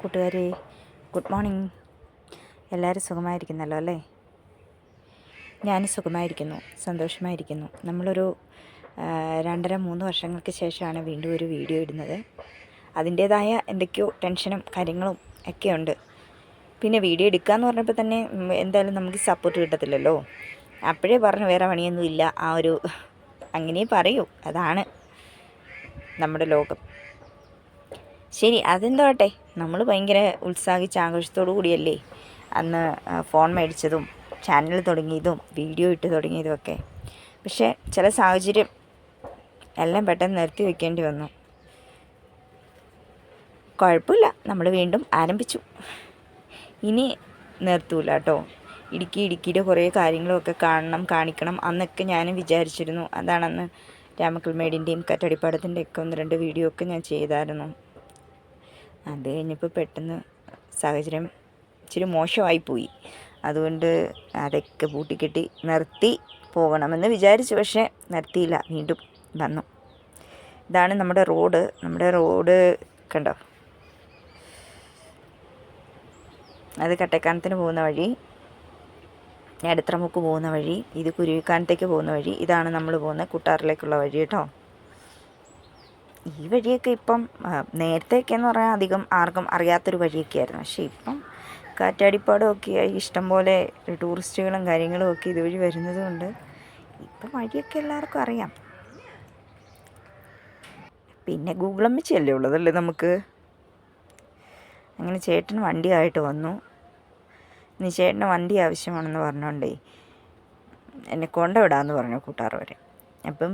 കൂട്ടുകാരെ, good morning. എല്ലാവരും സുഖമായിരിക്കുന്നല്ലോ അല്ലേ? ഞാനും സുഖമായിരിക്കുന്നു, സന്തോഷമായിരിക്കുന്നു. നമ്മളൊരു 2.5-3 വർഷങ്ങൾക്ക് ശേഷമാണ് വീണ്ടും ഒരു വീഡിയോ ഇടുന്നത്. അതിൻ്റേതായ എന്തൊക്കെയോ ടെൻഷനും കാര്യങ്ങളും ഒക്കെയുണ്ട്. പിന്നെ വീഡിയോ എടുക്കാമെന്ന് പറഞ്ഞപ്പോൾ തന്നെ എന്തായാലും നമുക്ക് സപ്പോർട്ട് കിട്ടത്തില്ലല്ലോ. അപ്പോഴേ പറഞ്ഞു വേറെ പണിയൊന്നുമില്ല, അങ്ങനെ പറയൂ. അതാണ് നമ്മുടെ ലോകം. ശരി, അതെന്തോട്ടെ, നമ്മൾ ഭയങ്കര ഉത്സാഹിച്ച് ആഘോഷത്തോടു കൂടിയല്ലേ അന്ന് ഫോൺ മേടിച്ചതും ചാനൽ തുടങ്ങിയതും വീഡിയോ ഇട്ട് തുടങ്ങിയതും ഒക്കെ. പക്ഷേ ചില സാഹചര്യം എല്ലാം പെട്ടെന്ന് നിർത്തി വയ്ക്കേണ്ടി വന്നു. കുഴപ്പമില്ല, നമ്മൾ വീണ്ടും ആരംഭിച്ചു. ഇനി നിർത്തൂല കേട്ടോ. ഇടുക്കിയുടെ കുറേ കാര്യങ്ങളൊക്കെ കാണിക്കണം അന്നൊക്കെ ഞാനും വിചാരിച്ചിരുന്നു. അതാണന്ന് രാമക്കൽമേടിൻ്റെയും കറ്റടിപ്പാടത്തിൻ്റെയൊക്കെ 1-2 വീഡിയോ ഒക്കെ ഞാൻ ചെയ്തായിരുന്നു. അത് കഴിഞ്ഞപ്പോൾ പെട്ടെന്ന് സാഹചര്യം ഇച്ചിരി മോശമായിപ്പോയി. അതുകൊണ്ട് അതൊക്കെ പൂട്ടിക്കെട്ടി നിർത്തി പോകണമെന്ന് വിചാരിച്ചു. പക്ഷേ നിർത്തിയില്ല, വീണ്ടും വന്നു. ഇതാണ് നമ്മുടെ റോഡ് കണ്ടോ? അത് കട്ടക്കാനത്തിന് പോകുന്ന വഴി, എടത്രമുക്ക് പോകുന്ന വഴി, ഇത് കുരുവിക്കാനത്തേക്ക് പോകുന്ന വഴി. ഇതാണ് നമ്മൾ പോകുന്ന കുട്ടാറിലേക്കുള്ള വഴി കേട്ടോ. ഈ വഴിയൊക്കെ ഇപ്പം നേരത്തെയൊക്കെയെന്ന് പറഞ്ഞാൽ അധികം ആർക്കും അറിയാത്തൊരു വഴിയൊക്കെ ആയിരുന്നു. പക്ഷേ ഇപ്പം കാറ്റാടിപ്പാടമൊക്കെയായി ഇഷ്ടംപോലെ ടൂറിസ്റ്റുകളും കാര്യങ്ങളും ഒക്കെ ഇതുവഴി വരുന്നത് കൊണ്ട് ഇപ്പം വഴിയൊക്കെ എല്ലാവർക്കും അറിയാം. പിന്നെ ഗൂഗിൾ അമ്മച്ചിയല്ലേ ഉള്ളതല്ലേ നമുക്ക്. അങ്ങനെ ചേട്ടൻ വണ്ടിയായിട്ട് വന്നു. ഇനി ചേട്ടന് വണ്ടി ആവശ്യമാണെന്ന് പറഞ്ഞോണ്ടേ എന്നെ കൊണ്ടുവിടാമെന്ന് പറഞ്ഞു കൂട്ടാറ് വരെ. അപ്പം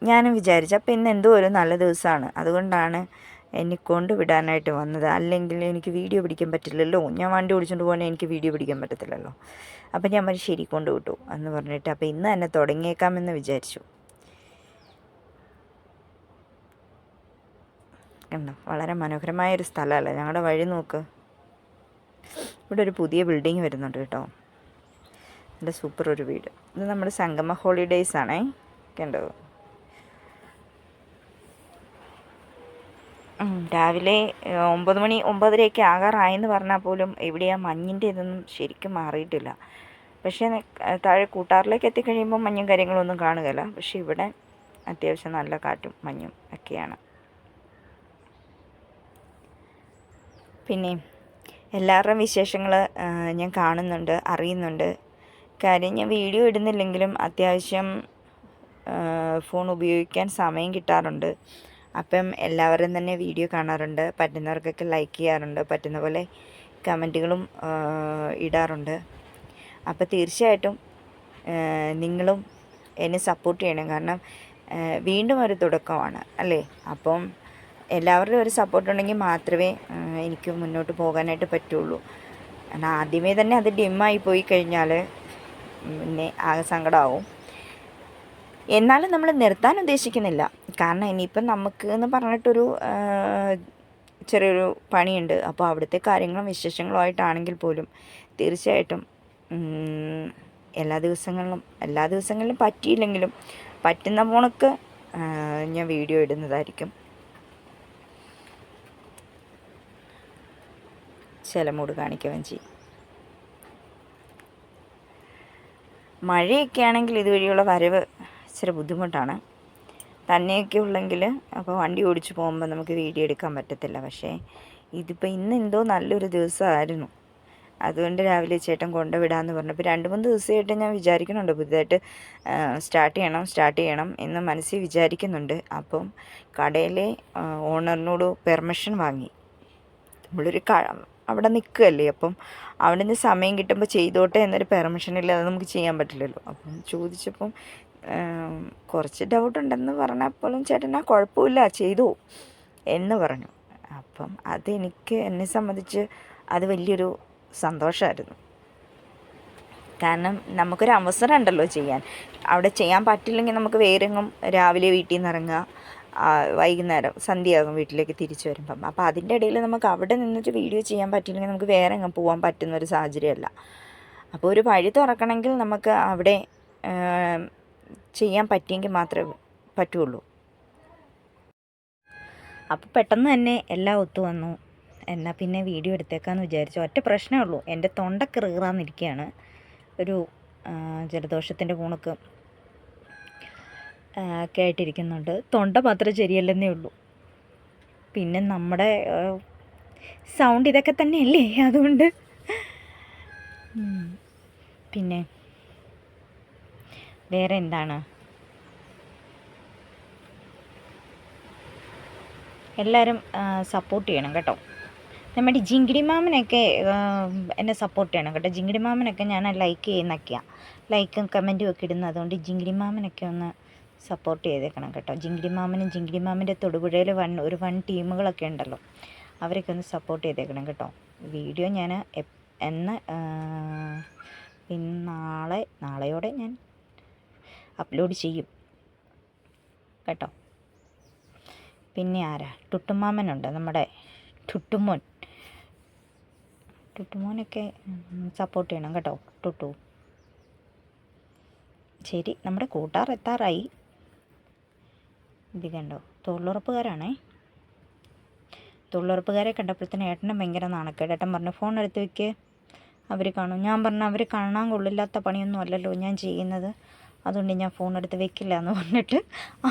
ഞാനും വിചാരിച്ചു, അപ്പം ഇന്ന് എന്തോ ഒരു നല്ല ദിവസമാണ്, അതുകൊണ്ടാണ് എന്നെ കൊണ്ടുവിടാനായിട്ട് വന്നത്. അല്ലെങ്കിൽ എനിക്ക് വീഡിയോ പിടിക്കാൻ പറ്റില്ലല്ലോ. ഞാൻ വണ്ടി ഓടിച്ചുകൊണ്ട് പോകാൻ എനിക്ക് വീഡിയോ പിടിക്കാൻ പറ്റത്തില്ലല്ലോ. അപ്പം ഞാൻ പറഞ്ഞു ശരി, കൊണ്ടുവിട്ടു എന്ന് പറഞ്ഞിട്ട് അപ്പം ഇന്ന് തന്നെ തുടങ്ങിയേക്കാമെന്ന് വിചാരിച്ചു. കണ്ടോ, വളരെ മനോഹരമായൊരു സ്ഥലമല്ലേ ഞങ്ങളുടെ വഴി. നോക്ക്, ഇവിടെ ഒരു പുതിയ ബിൽഡിങ് വരുന്നുണ്ട് കേട്ടോ. നല്ല സൂപ്പർ ഒരു വീട്. ഇത് നമ്മുടെ സംഗമ ഹോളിഡേയ്സ് ആണേ. കണ്ടോ, രാവിലെ 9 മണി 9:30 ആകാറായെന്ന് പറഞ്ഞാൽ പോലും എവിടെയാണ് മഞ്ഞിൻ്റെ ഇതൊന്നും ശരിക്കും മാറിയിട്ടില്ല. പക്ഷേ താഴെ കൂട്ടാറിലേക്ക് എത്തിക്കഴിയുമ്പോൾ മഞ്ഞും കാര്യങ്ങളൊന്നും കാണുകയില്ല. പക്ഷേ ഇവിടെ അത്യാവശ്യം നല്ല കാറ്റും മഞ്ഞും ഒക്കെയാണ്. പിന്നെ എല്ലാവരുടെയും വിശേഷങ്ങൾ ഞാൻ കാണുന്നുണ്ട്, അറിയുന്നുണ്ട്. കാര്യം ഞാൻ വീഡിയോ ഇടുന്നില്ലെങ്കിലും അത്യാവശ്യം ഫോൺ ഉപയോഗിക്കാൻ സമയം കിട്ടാറുണ്ട്. അപ്പം എല്ലാവരും തന്നെ വീഡിയോ കാണാറുണ്ട്. പറ്റുന്നവർക്കൊക്കെ ലൈക്ക് ചെയ്യാറുണ്ട്, പറ്റുന്ന പോലെ കമൻറ്റുകളും ഇടാറുണ്ട്. അപ്പോൾ തീർച്ചയായിട്ടും നിങ്ങളും എന്നെ സപ്പോർട്ട് ചെയ്യണം. കാരണം വീണ്ടും ഒരു തുടക്കമാണ് അല്ലേ. അപ്പം എല്ലാവരുടെയും ഒരു സപ്പോർട്ട് ഉണ്ടെങ്കിൽ മാത്രമേ എനിക്ക് മുന്നോട്ട് പോകാനായിട്ട് പറ്റുള്ളൂ. കാരണം ആദ്യമേ തന്നെ അത് ഡിമ്മായി പോയി കഴിഞ്ഞാൽ പിന്നെ ആകെ സങ്കടമാവും. എന്നാലും നമ്മൾ നിർത്താൻ ഉദ്ദേശിക്കുന്നില്ല. കാരണം ഇനിയിപ്പം നമുക്ക് എന്ന് പറഞ്ഞിട്ടൊരു ചെറിയൊരു പണിയുണ്ട്. അപ്പോൾ അവിടുത്തെ കാര്യങ്ങളും വിശേഷങ്ങളുമായിട്ടാണെങ്കിൽ പോലും തീർച്ചയായിട്ടും എല്ലാ ദിവസങ്ങളിലും പറ്റിയില്ലെങ്കിലും പറ്റുന്ന പോണക്ക് ഞാൻ വീഡിയോ ഇടുന്നതായിരിക്കും. ചിലമൂട് കാണിക്കുകയും ചെയ്യും. മഴയൊക്കെ ആണെങ്കിൽ ഇതുവഴിയുള്ള വരവ് ഇച്ചിരി ബുദ്ധിമുട്ടാണ്. തന്നെയൊക്കെ ഉള്ളെങ്കിൽ അപ്പോൾ വണ്ടി ഓടിച്ച് പോകുമ്പോൾ നമുക്ക് വീഡിയോ എടുക്കാൻ പറ്റത്തില്ല. പക്ഷേ ഇതിപ്പോൾ ഇന്ന് എന്തോ നല്ലൊരു ദിവസമായിരുന്നു. അതുകൊണ്ട് രാവിലെ ചേട്ടൻ കൊണ്ടുവിടാമെന്ന് പറഞ്ഞപ്പോൾ 2-3 ദിവസമായിട്ട് ഞാൻ വിചാരിക്കുന്നുണ്ട് പുതുതായിട്ട് സ്റ്റാർട്ട് ചെയ്യണം എന്ന് മനസ്സിൽ വിചാരിക്കുന്നുണ്ട്. അപ്പം കടയിലെ ഓണറിനോട് പെർമിഷൻ വാങ്ങി. നമ്മളൊരു അവിടെ നിൽക്കുകയല്ലേ, അപ്പം അവിടെ നിന്ന് സമയം കിട്ടുമ്പോൾ ചെയ്തോട്ടെ എന്നൊരു പെർമിഷൻ ഇല്ലാതെ നമുക്ക് ചെയ്യാൻ പറ്റില്ലല്ലോ. അപ്പം ചോദിച്ചപ്പം കുറച്ച് ഡൗട്ടുണ്ടെന്ന് പറഞ്ഞപ്പോഴും ചേട്ടനാ കുഴപ്പമില്ല ചെയ്തു എന്ന് പറഞ്ഞു. അപ്പം എന്നെ സംബന്ധിച്ച് അത് വലിയൊരു സന്തോഷമായിരുന്നു. കാരണം നമുക്കൊരു അവസരം ഉണ്ടല്ലോ ചെയ്യാൻ. അവിടെ ചെയ്യാൻ പറ്റില്ലെങ്കിൽ നമുക്ക് വേറെങ്ങും രാവിലെ വീട്ടിൽ നിന്ന് ഇറങ്ങുക, വൈകുന്നേരം സന്ധ്യയാകും വീട്ടിലേക്ക് തിരിച്ചു വരുമ്പം. അപ്പോൾ അതിൻ്റെ ഇടയിൽ നമുക്ക് അവിടെ നിന്നിട്ട് വീഡിയോ ചെയ്യാൻ പറ്റില്ലെങ്കിൽ നമുക്ക് വേറെ എങ്ങും പോകാൻ പറ്റുന്നൊരു സാഹചര്യമല്ല. അപ്പോൾ ഒരു വഴി തുറക്കണമെങ്കിൽ നമുക്ക് അവിടെ ചെയ്യാൻ പറ്റിയെങ്കിൽ മാത്രമേ പറ്റുള്ളൂ. അപ്പോൾ പെട്ടെന്ന് തന്നെ എല്ലാം ഒത്തു വന്നു. എന്നാൽ പിന്നെ വീഡിയോ എടുത്തേക്കാമെന്ന് വിചാരിച്ചു. ഒറ്റ പ്രശ്നമേ ഉള്ളൂ, എൻ്റെ തൊണ്ട കീറാന്നിരിക്കുകയാണ്. ഒരു ജലദോഷത്തിൻ്റെ കൂണൊക്കെ കേട്ടിരിക്കുന്നുണ്ട്. തൊണ്ട മാത്രം ശരിയല്ലെന്നേ ഉള്ളൂ. പിന്നെ നമ്മുടെ സൗണ്ട് ഇതൊക്കെ തന്നെയല്ലേ, അതുകൊണ്ട്. പിന്നെ വേറെ എന്താണ്? എല്ലാവരും സപ്പോർട്ട് ചെയ്യണം കേട്ടോ. നമ്മുടെ ജിങ്കിടി മാമനൊക്കെ എന്നെ സപ്പോർട്ട് ചെയ്യണം കേട്ടോ. ജിങ്കിടി മാമനൊക്കെ ഞാൻ ലൈക്ക് ചെയ്യുന്നൊക്കെയാണ്, ലൈക്കും കമൻറ്റും ഒക്കെ ഇടുന്നത്. അതുകൊണ്ട് ജിങ്കിടി മാമനൊക്കെ ഒന്ന് സപ്പോർട്ട് ചെയ്തേക്കണം കേട്ടോ. ജിങ്കിടി മാമനും ജിങ്കിടി മാമൻ്റെ തൊടുപുഴയിൽ ഒരു വൺ ടീമുകളൊക്കെ ഉണ്ടല്ലോ, അവരൊക്കെ ഒന്ന് സപ്പോർട്ട് ചെയ്തേക്കണം കേട്ടോ. വീഡിയോ ഞാൻ പിന്നെ നാളെയോടെ ഞാൻ അപ്ലോഡ് ചെയ്യും കേട്ടോ. പിന്നെ ആരാ? ടുട്ടുമാമനുണ്ട്, നമ്മുടെ ടുട്ടുമോനൊക്കെ സപ്പോർട്ട് ചെയ്യണം കേട്ടോ. ടുട്ടു ശരി. നമ്മുടെ കൂട്ടാർ എത്താറായി. ഇത് കണ്ടോ, തൊഴിലുറപ്പുകാരാണേ. തൊഴിലുറപ്പുകാരെ കണ്ടപ്പോഴത്തേന് ഏട്ടനും ഭയങ്കര നാണക്കേട്. ഏട്ടൻ പറഞ്ഞു ഫോൺ എടുത്ത് വെക്ക്, അവർ കാണും. ഞാൻ പറഞ്ഞു അവർ കാണാൻ കൊള്ളില്ലാത്ത പണിയൊന്നും അല്ലല്ലോ ഞാൻ ചെയ്യുന്നത്, അതുകൊണ്ട് ഞാൻ ഫോൺ എടുത്ത് വെക്കില്ല എന്ന് പറഞ്ഞിട്ട്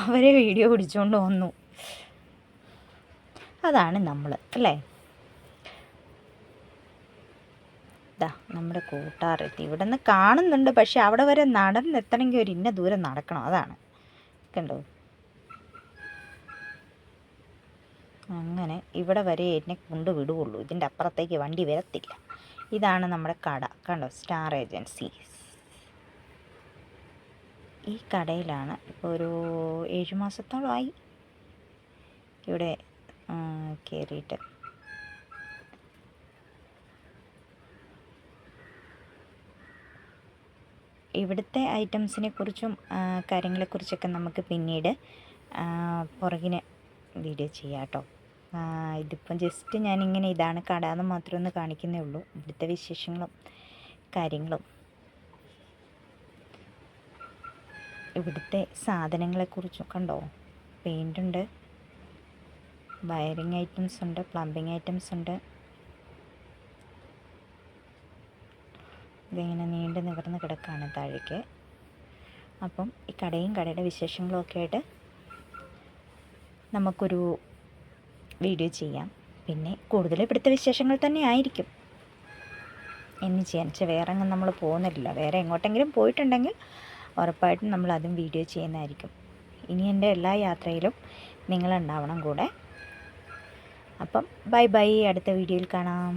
അവരെ വീഡിയോ പിടിച്ചുകൊണ്ട് വന്നു. അതാണ് നമ്മൾ അല്ലേ. ഇതാ നമ്മുടെ കൂട്ടാറെത്തി. ഇവിടെ നിന്ന് കാണുന്നുണ്ട്, പക്ഷെ അവിടെ വരെ നടന്നെത്തണമെങ്കിൽ ഒരു ഇന്ന ദൂരം നടക്കണം. അതാണ് കണ്ടോ. അങ്ങനെ ഇവിടെ വരെ എന്നെ കൊണ്ടുവിടുകയുള്ളൂ, ഇതിൻ്റെ അപ്പുറത്തേക്ക് വണ്ടി വരത്തില്ല. ഇതാണ് നമ്മുടെ കട കണ്ടോ, സ്റ്റാർ ഏജൻസീസ്. ഈ കടയിലാണ് ഇപ്പോൾ ഒരു 7 മാസത്തോളമായി ഇവിടെ കയറിയിട്ട്. ഇവിടുത്തെ ഐറ്റംസിനെ കുറിച്ചും കാര്യങ്ങളെക്കുറിച്ചൊക്കെ നമുക്ക് പിന്നീട് പുറകിന് വീഡിയോ ചെയ്യാം കേട്ടോ. ഇതിപ്പം ജസ്റ്റ് ഞാനിങ്ങനെ ഇതാണ് കട എന്ന് മാത്രം ഒന്ന് കാണിക്കുന്നേ ഉള്ളൂ. ഇവിടുത്തെ വിശേഷങ്ങളും കാര്യങ്ങളും ഇവിടുത്തെ സാധനങ്ങളെക്കുറിച്ചും കണ്ടോ. പെയിൻ്റുണ്ട്, വയറിങ് ഐറ്റംസ് ഉണ്ട്, പ്ലംബിങ് ഐറ്റംസ് ഉണ്ട്. ഇതിങ്ങനെ നീണ്ടു നിവർന്ന് കിടക്കുകയാണ് താഴേക്ക്. അപ്പം ഈ കടയും കടയുടെ വിശേഷങ്ങളും ഒക്കെ ആയിട്ട് നമുക്കൊരു വീഡിയോ ചെയ്യാം. പിന്നെ കൂടുതൽ ഇവിടുത്തെ വിശേഷങ്ങൾ തന്നെ ആയിരിക്കും എന്ന് ചെയ്യാൻ വെച്ചാൽ വേറെ അങ്ങ് നമ്മൾ പോകുന്നില്ല. വേറെ എങ്ങോട്ടെങ്കിലും പോയിട്ടുണ്ടെങ്കിൽ ഉറപ്പായിട്ടും നമ്മൾ അതും വീഡിയോ ചെയ്യുന്നതായിരിക്കും. ഇനി എൻ്റെ എല്ലാ യാത്രയിലും നിങ്ങളുണ്ടാവണം കൂടെ. അപ്പം ബൈ ബൈ, അടുത്ത വീഡിയോയിൽ കാണാം.